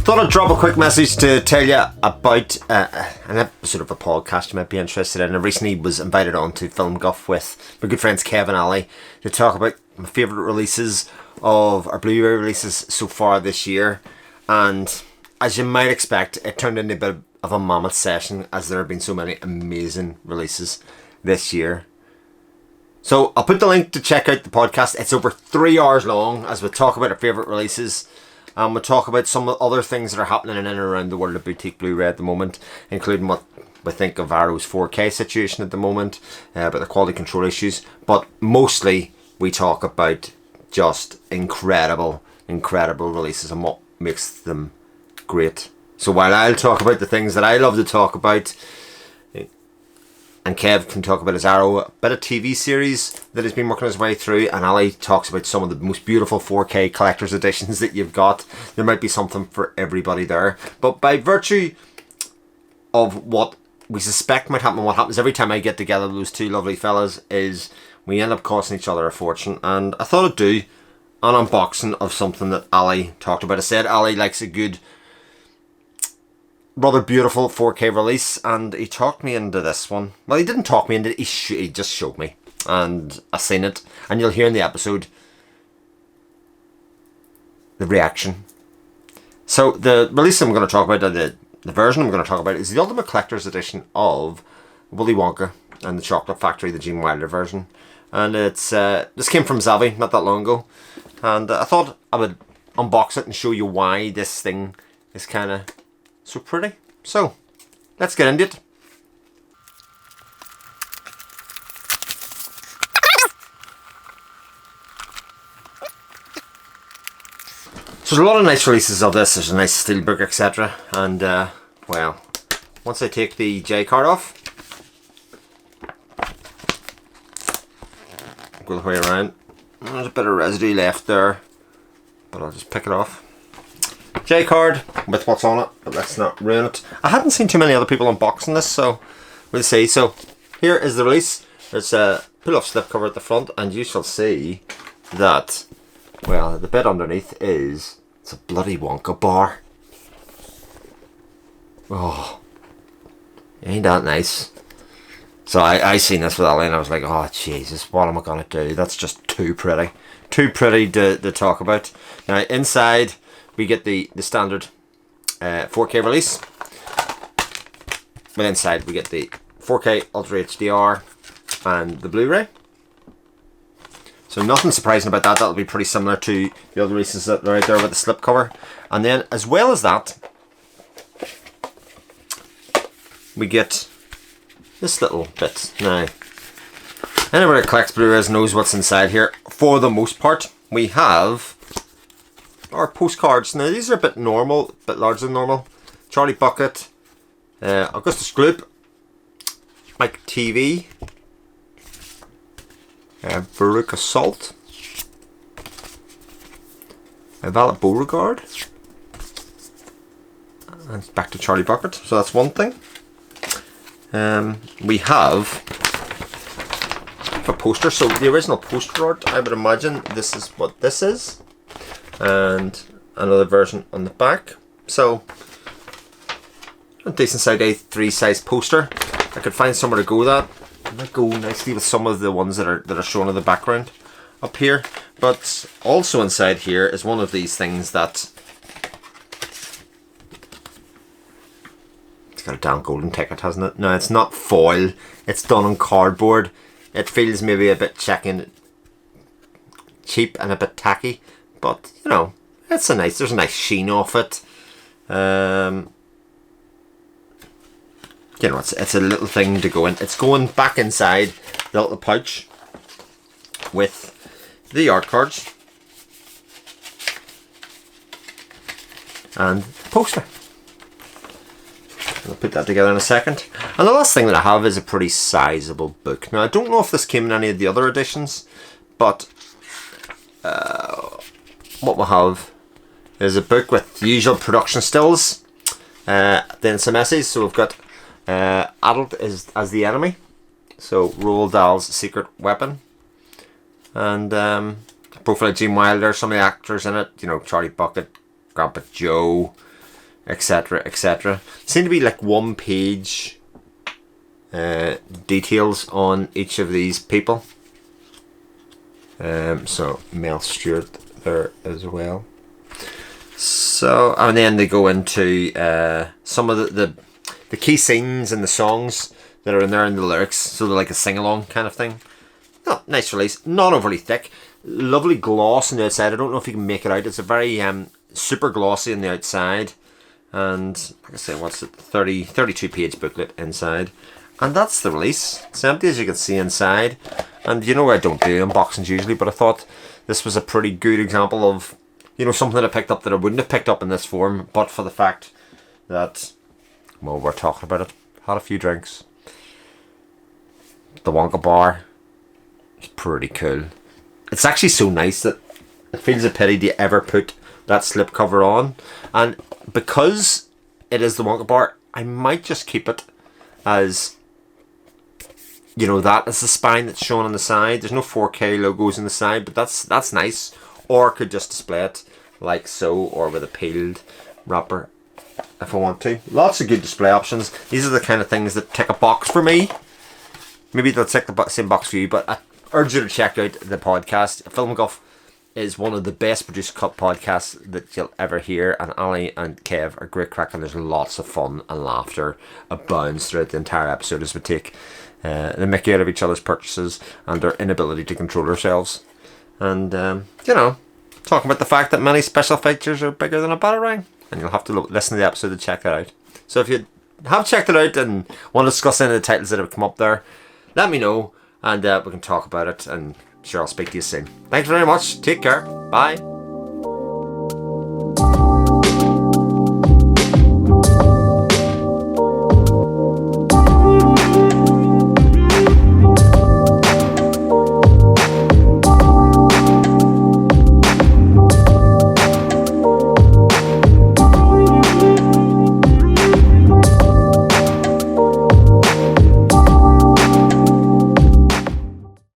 Thought I'd drop a quick message to tell you about an episode of a podcast you might be interested in. I recently was invited on to Film Guff with my good friends Kev and Ali to talk about my favourite releases of our Blu-ray releases so far this year. And as you might expect, it turned into a bit of a mammoth session as there have been so many amazing releases this year. So I'll put the link to check out the podcast. It's over 3 hours long as we talk about our favourite releases. We'll talk about some other things that are happening in and around the world of boutique Blu-ray at the moment, including what we think of Arrow's 4K situation at the moment, about the quality control issues. But mostly we talk about just incredible releases and what makes them great. So while I'll talk about the things that I love to talk about, and Kev can talk about his Arrow, a bit of TV series that he's been working his way through, and Ali talks about some of the most beautiful 4K collector's editions that you've got. There might be something for everybody there. But by virtue of what we suspect might happen, what happens every time I get together with those two lovely fellas, is we end up costing each other a fortune. And I thought I'd do an unboxing of something that Ali talked about. I said Ali likes a good, rather beautiful 4K release, and he talked me into this one. Well, he didn't talk me into it, he just showed me, and I seen it, and you'll hear in the episode the reaction. So the release I'm going to talk about, the version I'm going to talk about, is the Ultimate Collector's Edition of Willy Wonka and the Chocolate Factory, the Gene Wilder version. And it's this came from Zavvi not that long ago, and I thought I would unbox it and show you why this thing is kind of so pretty. So, let's get into it. So there's a lot of nice releases of this. There's a nice steelbook, etc. And, well, once I take the J card off, go the way around. There's a bit of residue left there, but I'll just pick it off. J card with what's on it, but let's not ruin it. I hadn't seen too many other people unboxing this, so we'll see. So here is the release. There's a pull-off slipcover at the front, and you shall see that, well, the bit underneath it's a bloody Wonka bar. Oh, ain't that nice? So I seen this with Ali and I was like, oh Jesus, what am I gonna do? That's just too pretty to talk about. Now inside we get the standard 4K release. But inside we get the 4K Ultra HDR and the Blu-ray. So nothing surprising about that. That'll be pretty similar to the other releases that are out there with the slipcover. And then as well as that, we get this little bit. Now, anybody that collects Blu-rays knows what's inside here. For the most part, we have our postcards. Now these are a bit larger than normal. Charlie Bucket, Augustus Gloop, Mike TV, Veruca Salt, Valet Beauregard, and back to Charlie Bucket. So that's one thing. We have a poster. So the original poster art, I would imagine this is what this is. And another version on the back. So a decent size A3 size poster. I could find somewhere to go that. It might go nicely with some of the ones that are shown in the background up here. But also inside here is one of these things that it's got a damn golden ticket, hasn't it? No, it's not foil. It's done on cardboard. It feels maybe a bit cheap and a bit tacky. But, you know, there's a nice sheen off it. You know, it's a little thing to go in. It's going back inside the little pouch with the art cards and the poster. I'll put that together in a second. And the last thing that I have is a pretty sizable book. Now, I don't know if this came in any of the other editions, but what we'll have is a book with the usual production stills, then some essays. So we've got Adult as the Enemy, so Roald Dahl's Secret Weapon, and profile of Gene Wilder, some of the actors in it, you know, Charlie Bucket, Grandpa Joe, etc., etc. Seem to be like one page details on each of these people. So Mel Stewart there as well. So, and then they go into some of the key scenes and the songs that are in there in the lyrics. So they're like a sing-along kind of thing. Oh, nice release. Not overly thick. Lovely gloss on the outside. I don't know if you can make it out. It's a very super glossy on the outside. And like I say, what's it? 32 page booklet inside. And that's the release. It's empty, as you can see inside. And you know, I don't do unboxings usually, but I thought this was a pretty good example of, you know, something that I picked up that I wouldn't have picked up in this form, but for the fact that, well, we're talking about it. Had a few drinks. The Wonka bar is pretty cool. It's actually so nice that it feels a pity to ever put that slipcover on. And because it is the Wonka bar, I might just keep it as, you know, that is the spine that's shown on the side. There's no 4K logos on the side, but that's nice. Or I could just display it like so, or with a peeled wrapper if I want to. Lots of good display options. These are the kind of things that tick a box for me. Maybe they'll tick the same box for you, but I urge you to check out the podcast. Film Guff is one of the best produced cut podcasts that you'll ever hear, and Ali and Kev are great crack, and there's lots of fun and laughter abounds throughout the entire episode as we take the mickey out of each other's purchases and their inability to control ourselves. And, you know, talking about the fact that many special features are bigger than a Batarang. And you'll have to listen to the episode to check that out. So if you have checked it out and want to discuss any of the titles that have come up there, let me know, and we can talk about it, and sure, I'll speak to you soon. Thanks very much. Take care. Bye.